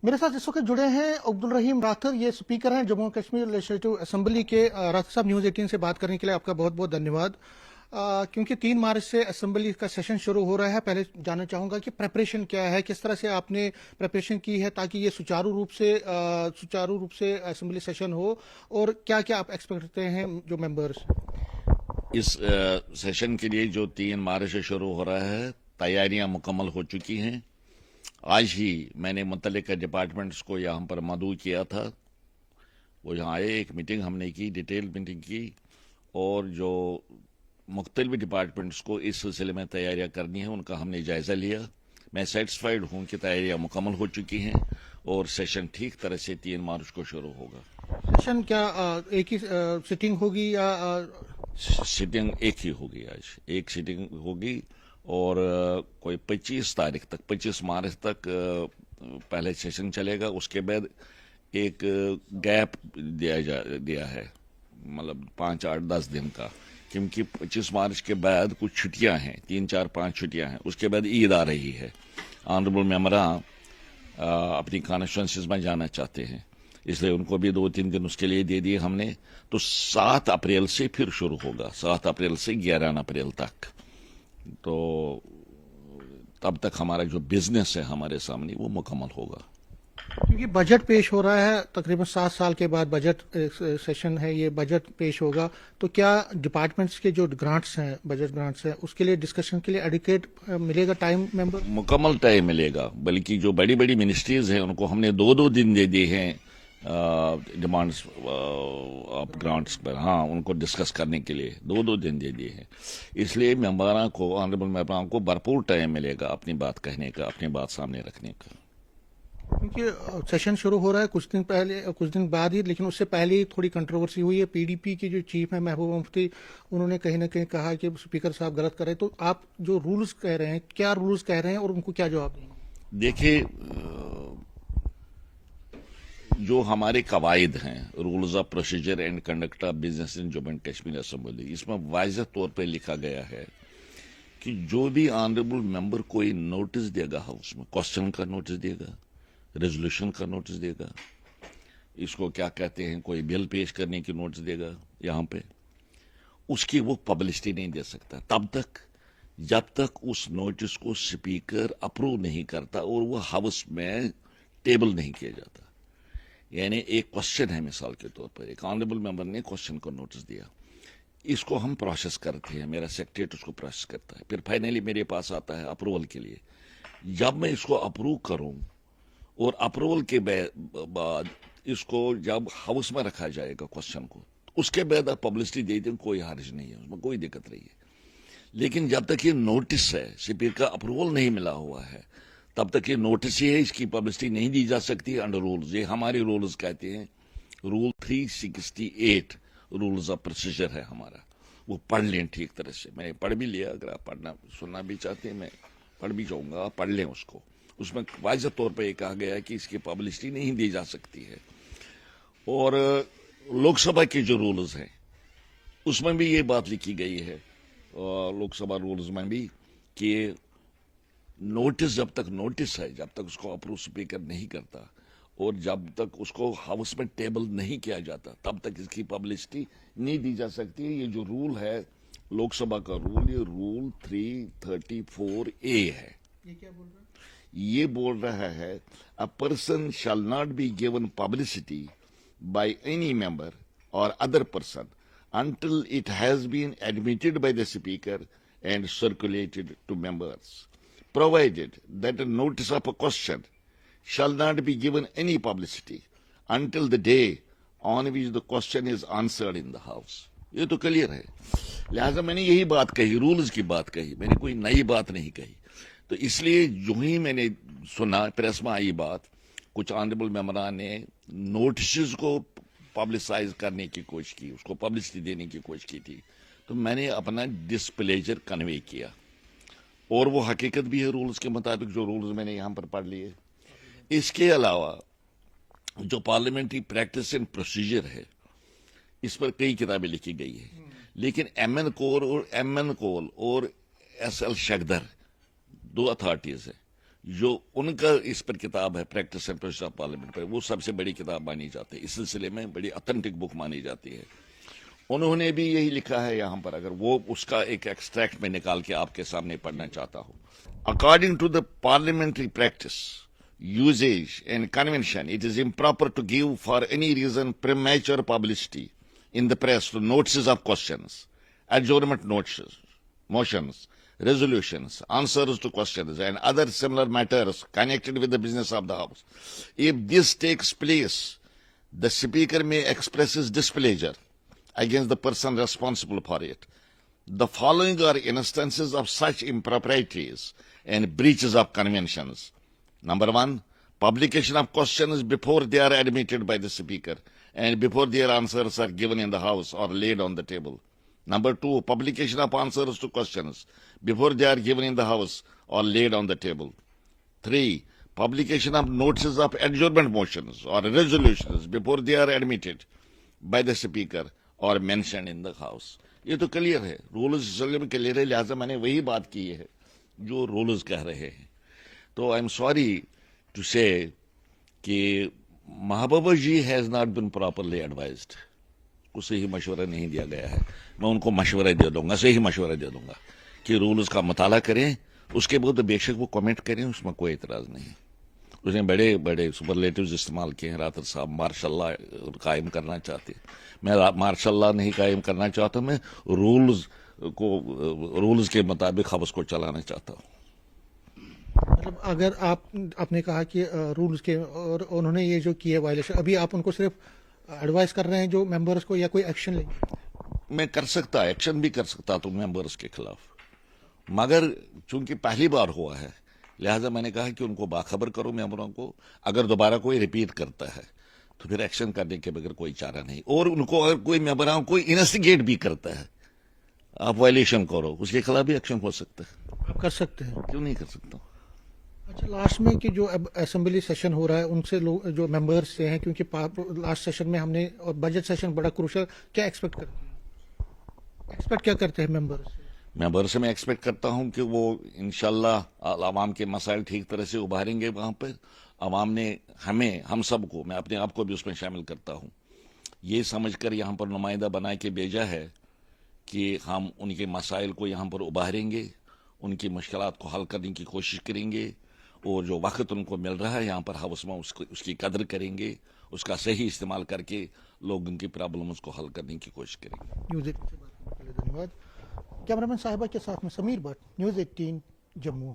میرے ساتھ اس وقت جڑے ہیں عبد الرحیم راتھر، یہ اسپیکر ہیں جموں کشمیر لیجسلیٹو اسمبلی کے۔ راتھر صاحب، نیوز 18 سے بات کرنے کے لیے آپ کا بہت بہت دھنیہ واد۔ کیونکہ 3 مارچ سے اسمبلی کا سیشن شروع ہو رہا ہے، پہلے جاننا چاہوں گا کہ پریپریشن کیا ہے، کس طرح سے آپ نے پریپریشن کی ہے تاکہ یہ سچارو روپ سے اسمبلی سیشن ہو، اور کیا کیا آپ ایکسپیکٹ کرتے ہیں جو ممبرس؟ اس سیشن کے لیے جو 3 مارچ سے شروع ہو رہا ہے، تیاریاں مکمل ہو چکی ہیں۔ آج ہی میں نے متعلقہ ڈپارٹمنٹس کو یہاں پر مدعو کیا تھا، وہ یہاں آئے، ایک میٹنگ ہم نے کی، ڈیٹیل میٹنگ کی، اور جو مختلف ڈپارٹمنٹس کو اس سلسلے میں تیاریاں کرنی ہیں ان کا ہم نے جائزہ لیا۔ میں سیٹسفائیڈ ہوں کہ تیاریاں مکمل ہو چکی ہیں اور سیشن ٹھیک طرح سے 3 مارچ کو شروع ہوگا۔ سیشن کیا ایک ہی سٹنگ ہوگی یا سٹنگ ایک ہی ہوگی؟ آج ایک سٹنگ ہوگی، اور کوئی 25 مارچ تک پہلے سیشن چلے گا۔ اس کے بعد ایک گیپ دیا ہے، مطلب 5 8 10 دن کا، کیونکہ 25 مارچ کے بعد کچھ چھٹیاں ہیں، 3 4 5 چھٹیاں ہیں، اس کے بعد عید آ رہی ہے۔ آنریبل ممبران اپنی کانسٹیچوئنسیز میں جانا چاہتے ہیں، اس لیے ان کو بھی 2 3 دن اس کے لیے دے دیے ہم نے۔ تو 7 اپریل سے پھر شروع ہوگا، 7 اپریل سے 11 اپریل تک۔ تو تب تک ہمارا جو بزنس ہے ہمارے سامنے وہ مکمل ہوگا۔ کیونکہ بجٹ پیش ہو رہا ہے، تقریباً 7 سال کے بعد بجٹ سیشن ہے، یہ بجٹ پیش ہوگا، تو کیا ڈپارٹمنٹس کے جو گرانٹس ہیں، بجٹ گرانٹس ہیں، اس کے لیے ڈسکشن کے لیے ایڈیکویٹ ملے گا ٹائم ممبر؟ مکمل ٹائم ملے گا، بلکہ جو بڑی بڑی منسٹریز ہیں ان کو ہم نے 2 دن دے دیے ہیں ڈیمانڈس آف گرانٹس پر، ہاں، ان کو ڈسکس کرنے کے لیے 2 دن دے دیے ہیں۔ اس لیے ممبران کو، آنریبل ممبران کو بھرپور ٹائم ملے گا اپنی بات کہنے کا، اپنی بات سامنے رکھنے کا۔ کیونکہ سیشن شروع ہو رہا ہے کچھ دن بعد ہی، لیکن اس سے پہلے ہی تھوڑی کنٹروورسی ہوئی ہے۔ پی ڈی پی کے جو چیف ہیں محبوبہ مفتی، انہوں نے کہیں نہ کہیں کہا کہ اسپیکر صاحب غلط کر رہے ہیں، تو آپ جو رولز کہہ رہے ہیں، کیا رولز کہہ رہے ہیں اور ان کو کیا جواب دیں گے؟ دیکھیے، جو ہمارے قواعد ہیں، rules of procedure and conduct of business in Jammu and Kashmir assembly, اس میں واضح طور پہ لکھا گیا ہے کہ جو بھی آنریبل ممبر کوئی نوٹس دے گا ہاؤس میں، کوشچن کا نوٹس دے گا، ریزولوشن کا نوٹس دے گا، اس کو کیا کہتے ہیں، کوئی بل پیش کرنے کی نوٹس دے گا یہاں پہ، اس کی وہ پبلسٹی نہیں دے سکتا تب تک جب تک اس نوٹس کو اسپیکر اپروو نہیں کرتا اور وہ ہاؤس میں ٹیبل نہیں کیا جاتا۔ یعنی ایک کوشچن ہے، مثال کے طور پر ایک آنریبل ممبر نے کوشچن کو نوٹس دیا، اس کو ہم پروسیس کرتے ہیں، میرا سیکریٹریٹ اس کو پروسیس کرتا ہے، پھر فائنلی میرے پاس آتا ہے اپروول کے لیے۔ جب میں اس کو اپروو کروں اور اپروول کے بعد اس کو جب ہاؤس میں رکھا جائے گا کوشچن کو، اس کے بعد آپ پبلسٹی دے دیں، کوئی حرج نہیں ہے، اس میں کوئی دقت نہیں ہے۔ لیکن جب تک یہ نوٹس ہے، اسپیکر کا اپروول نہیں ملا ہوا ہے، تب تک یہ نوٹس ہی ہے، اس کی پبلسٹی نہیں دی جا سکتی انڈر رولز۔ یہ ہمارے رولز کہتے ہیں، رول 368 رولز آف پروسیجر ہے ہمارا، وہ پڑھ لیں ٹھیک طرح سے۔ میں نے پڑھ بھی لیا، اگر آپ پڑھنا سننا بھی چاہتے ہیں میں پڑھ بھی جاؤں گا، آپ پڑھ لیں اس کو۔ اس میں واضح طور پہ یہ کہا گیا ہے کہ اس کی پبلسٹی نہیں دی جا سکتی ہے۔ اور لوک سبھا کے جو رولز ہیں اس میں بھی یہ بات لکھی گئی ہے، لوک سبھا رولز میں بھی، کہ نوٹس جب تک نوٹس ہے، جب تک اس کو اپروو اسپیکر نہیں کرتا اور جب تک اس کو ہاؤس میں ٹیبل نہیں کیا جاتا، تب تک اس کی پبلسٹی نہیں دی جا سکتی۔ یہ جو رول ہے لوک سبھا کا رول، یہ رول 334A ہے۔ یہ کیا بول رہا ہے؟ یہ بول رہا ہے، a person shall not be given publicity by any member or other person until it has been admitted by the speaker and circulated to members, provided that a notice of a question shall not be given any publicity until the day on which the question is answered in the house۔ یہ تو clear ہے، لہٰذا میں نے یہی بات کہی، rules کی بات کہی، میں نے کوئی نئی بات نہیں کہی۔ تو اس لیے جو ہی میں نے سنا پریس میں آئی بات، کچھ آنریبل ممبران نے نوٹسز کو پبلسائز کرنے کی کوشش کی، اس کو پبلسٹی دینے کی کوشش کی تھی، تو میں نے اپنا ڈسپلیجر کنوے کیا، اور وہ حقیقت بھی ہے رولز کے مطابق، جو رولز میں نے یہاں پر پڑھ لیے۔ اس کے علاوہ جو پارلیمنٹری پریکٹس اینڈ پروسیجر ہے، اس پر کئی کتابیں لکھی گئی ہیں، لیکن ایم این کول اور ایس ایل شگدر 2 اتھارٹیز ہیں جو ان کا اس پر کتاب ہے practice and process of parliament پر، وہ سب سے بڑی کتاب مانی جاتی ہے، اس سلسلے میں بڑی اتھینٹک بک مانی جاتی ہے. انہوں نے بھی یہی لکھا ہے یہاں پر، اگر وہ اس کا ایک ایکسٹریکٹ میں نکال کے آپ کے سامنے پڑھنا چاہتا ہوں. According to the parliamentary practice usage and convention, it is improper to give for any reason premature publicity in the press to notices of questions, adjournment notices, motions, resolutions, answers to questions, and other similar matters connected with the business of the House. If this takes place, the Speaker may express his displeasure against the person responsible for it. The following are instances of such improprieties and breaches of conventions. Number one, publication of questions before they are admitted by the Speaker and before their answers are given in the House or laid on the table. Number two, publication of answers to questions before they are given in the House or laid on the table. Three, publication of notices of adjournment motions or resolutions before they are admitted by the Speaker or mentioned in the House. یہ تو clear ہے، rules میں clear ہے، لہٰذا میں نے وہی بات کی ہے جو رولز کہہ رہے ہیں. تو I am sorry to say کہ Mehbooba ji has not been properly advised, اس سے ہی مشورہ نہیں دیا گیا ہے. میں ان کو مشورہ دے دوں گا، صحیح مشورہ دے دوں گا کہ رولز کا مطالعہ کریں، اس کے بعد بے شک وہ کمنٹ کریں، اس میں کوئی اعتراض نہیں. اس نے بڑے بڑے سپرلیٹیوز استعمال کیے ہیں. راتر صاحب مارشاء اللہ قائم کرنا چاہتے، میں مارشاء اللہ نہیں قائم کرنا چاہتا، میں رولز کے مطابق ہاؤس کو چلانا چاہتا ہوں. مطلب اگر آپ نے کہا کہ رولز کے اور انہوں نے یہ جو کیا وائلیشن، ابھی آپ ان کو صرف ایڈوائز کر رہے ہیں جو ممبرس کو، یا کوئی ایکشن لیں؟ میں کر سکتا، ایکشن بھی کر سکتا تو ممبرس کے خلاف، مگر چونکہ پہلی بار ہوا ہے لہٰذا میں نے کہا کہ ان کو باخبر کرو ممبروں کو. اگر دوبارہ کوئی ریپیٹ کرتا ہے تو پھر ایکشن کرنے کے بغیر کوئی چارہ نہیں. اور ان کو اگر کوئی ممبروں کو انویسٹیگیٹ بھی کرتا ہے، آپ وائلیشن کرو، اس کے خلاف بھی ایکشن ہو سکتا ہے. آپ کر سکتے ہیں؟ کیوں نہیں کر سکتا؟ اچھا، لاسٹ میں کہ جو اب اسمبلی سیشن ہو رہا ہے ان سے لوگ جو ممبرس سے ہیں، کیونکہ لاسٹ سیشن میں ہم نے اور بجٹ سیشن بڑا کروشل، کیا ایکسپیکٹ کرتے ہیں؟ ایکسپیکٹ کیا کرتے ہیں ممبرس؟ ممبر سے میں ایکسپیکٹ کرتا ہوں کہ وہ انشاءاللہ عوام کے مسائل ٹھیک طرح سے ابھاریں گے. وہاں پر عوام نے ہم سب کو، میں اپنے آپ کو بھی اس میں شامل کرتا ہوں، یہ سمجھ کر یہاں پر نمائندہ بنا کے بھیجا ہے کہ ہم ان کے مسائل کو یہاں پر ابھاریں گے، ان کی مشکلات کو حل کرنے کی کوشش کریں گے، اور جو وقت ان کو مل رہا ہے یہاں پر ہاؤس میں اس کی قدر کریں گے، اس کا صحیح استعمال کر کے لوگوں کی پرابلمز کو حل کرنے کی کوشش کریں گے. نیوز 18 سے بات کرنے کے لیے دھنیہ واد. کیمرہ مین صاحبہ کے ساتھ میں سمیر بٹ، نیوز 18 جموں.